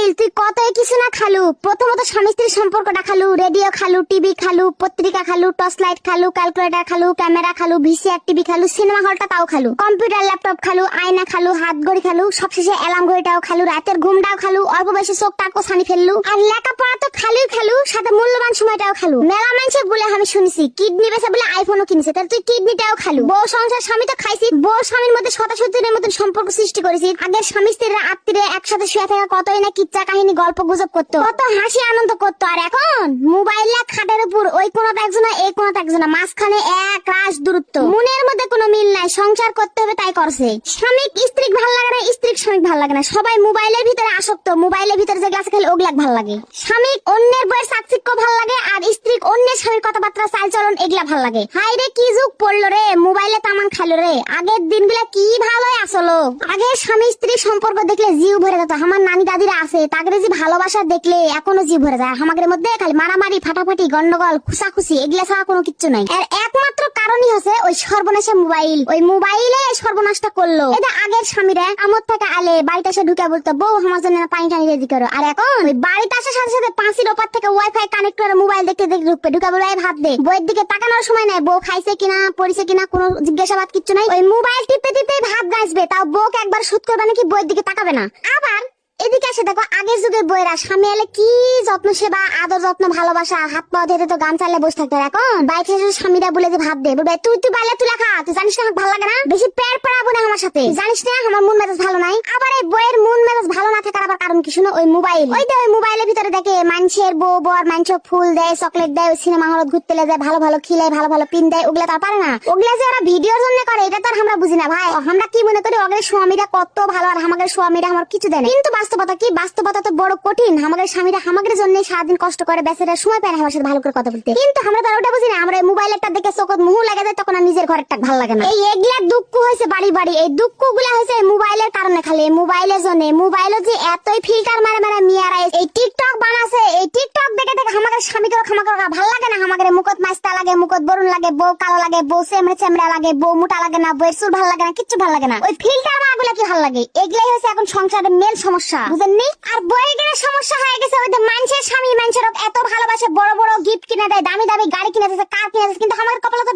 Mobile তুই কত কিছু না খালু। প্রথমত স্বামী স্ত্রীর সম্পর্কটা খালু, রেডিও খালু, টিভি খালু, পত্রিকা খালু, টর্চ লাইট খালু, ক্যালকুলেটর খালু, ক্যামেরা খালু, ভিসিআর টিভি খালু, সিনেমা হলটা তাও খালু, কম্পিউটার ল্যাপটপ খালু, আয়না খালু, হাত ঘড়ি খালু, সবশেষে অ্যালার্ম ঘড়িটাও খালু, রাতের ঘুমটাও খালু, অল্প বয়সে চোখটাও ছানি ফেললু, আর লেখাপড়া তো খালুই খালু, সাথে মূল্যবান সময়টাও খালু। মেলা মানুষে বলে আমি শুনেছি কিডনি বেচে বলে আইফোনও কিনেছে, তাহলে তুই কিডনিটাও খালু। বউ সংসার স্বামী তো খাইছি, বউ স্বামীর মধ্যে শতাশতির মতন সম্পর্ক সৃষ্টি করেছি। আগের স্বামী স্ত্রীরা আত্মীয় একসাথে শুয়ে থাকা কতই না কিচ্ছা কাহিনী গল্প গুজব করতো, কত হাসি আনন্দ করতো। আর এখন মোবাইল খাটের উপর ওই কোনটা একজনা এই কোনটা একজনা, মাঝখানে এক রাশ দূরত্ব, মনের মধ্যে কোনো মিল নাই। সংসার করতে হবে তাই করছে। স্বামী স্ত্রী ভাল লাগে না, স্ত্রী স্বামী ভাল লাগে না, সবাই মোবাইলের ভিতরে আসক্ত। মোবাইলের ভিতরে যে গ্লাস খেলে ওগুলা ভাল লাগে। স্বামী অন্যের বইয়ের চাকচিক্য ভাল লাগে, আর স্ত্রী অন্যের স্বামীর কথাবার্তা চালচলন এগুলা ভাল লাগে। হাই রে কি যুগ পড়লো রে, মোবাইলে তামান খাইলো রে। আগের দিনগুলা কি ভালো আসলো। আগে স্বামী স্ত্রী সম্পর্ক দেখলে জিউ ভরে যেত। আমার নানি দাদিরা আছে, তাদের যে ভালোবাসা দেখলে এখনো জিউ ভরে যায়। আমাদের মধ্যে খালি মারামারি, ফাটাফাটি, গন্ডগোল, খুশাখুশি এগুলা ছাড়া কোনো কিচ্ছু নাই। এর একমাত্র কারণই হচ্ছে ওই সর্বনাশা মোবাইল। ওই মোবাইলে সর্বনাশটা করলো। এটা আগের স্বামীরা আমর থেকে আলে বাড়িতে এসে ঢুকে বলতো, বউ আমার জন্য পানি টানি রেডি করো। আর এখন ওই বাড়িতে আসার সাথে সাথে পাঁচির ওপার থেকে ওয়াইফাই কানেক্ট করে মোবাইল দেখতে দেখতে ঢুকবে, ঢুকে বলে ভাত দে। বইয়ের দিকে তাকানোর সময় নাই, বউ খাইছে কিনা, পড়িছে কিনা, কোনো জিজ্ঞাসাবাদ কিচ্ছু নাই। ওই মোবাইল টিপতে টিপতে ভাত গাছবে, তাও বউকে একবার শুট করবে নাকি, বইয়ের দিকে তাকাবে না। আবার এদিকে এসে দেখো আগের যুগের বইয়েরা স্বামী এলে কি যত্ন সেবা, আদর যত্ন, ভালোবাসা, হাত পা ধরে তো গান চালিয়ে বসে থাকতো। এখন বাইরে এসে স্বামীরা বলে যে ভাত দে, বলবে তুই তুই বাইলে তুলা খা, তুই জানিস না আমার ভালো লাগে না, বেশি পেট পড়াবো না আমার সাথে, জানিস না আমার মন মেজাজ ভালো নাই। আবার এই বইয়ের মন মেজাজ ভালো না থাকার আবার কারণ কি শুনো, ওই মোবাইল। ওই যে ওই মোবাইলের ভিতরে দেখে মানুষের বউ বর মানুষ ফুল দেয়, চকলেট দেয়, সিনেমা হলত ঘুরতে যায়, ভালো ভালো খিলায়, ভালো ভালো পিন দেয়। ওগুলা তার পারে না, ওগুলা যে ওরা ভিডিওর জন্য করে এটা তো আর আমরা বুঝি না ভাই। আমরা কি মনে করি ওদের স্বামীরা কত ভালো, আর আমাদের স্বামীরা আমার কিছু দেয় না। কিন্তু বাস্তবতা কি, বাস্তবতা তো বড় কঠিন। আমাদের স্বামীরা আমাদের জন্য সারাদিন কষ্ট করে, বেচারা সময় পায় না আমার সাথে ভালো করে কথা বলতে। কিন্তু আমরা তো ওটা বুঝি না। আমরা মোবাইল একটা দেখে চোখত মুহ লাগে যায়, তখন আর নিজের ঘরেরটা ভালো লাগে না। এই এগুলা দুঃখ হয়েছে বাড়ি বাড়ি। এই দুঃখ গুলা হয়েছে মোবাইলের কারণে, খালি মোবাইলের জন্য। মোবাইলের যে এতই ফিল্টার মারে মারে মিয়ারা এই টিকটক বানাছে, এই টিকটক দেখে দেখে আমাদের স্বামীকে খামাকা ভালো লাগে না। আমাদের মুখত মাস্তা লাগে, মুখত বরুণ লাগে, বউ কালো লাগে, বউ চেমড়ে চেমড়া লাগে, বউ মোটা লাগে না, বউয়ের চুল ভালো লাগে না, কিচ্ছু ভালো লাগে না। ওই ফিল্টার মারাগুলা কি ভালো লাগে। এগুলাই হয়েছে এখন সংসারের মেল সমস্যা, বুঝেননি? আর বইয়ের সমস্যা হয়ে গেছে ওই যে মানুষের স্বামী মানুষের এত ভালোবাসে, বড় বড় গিফট কিনে দেয়, দামি দামি গাড়ি কিনে দিচ্ছে, কার কিনে দিচ্ছে, কিন্তু আমার কপালে তো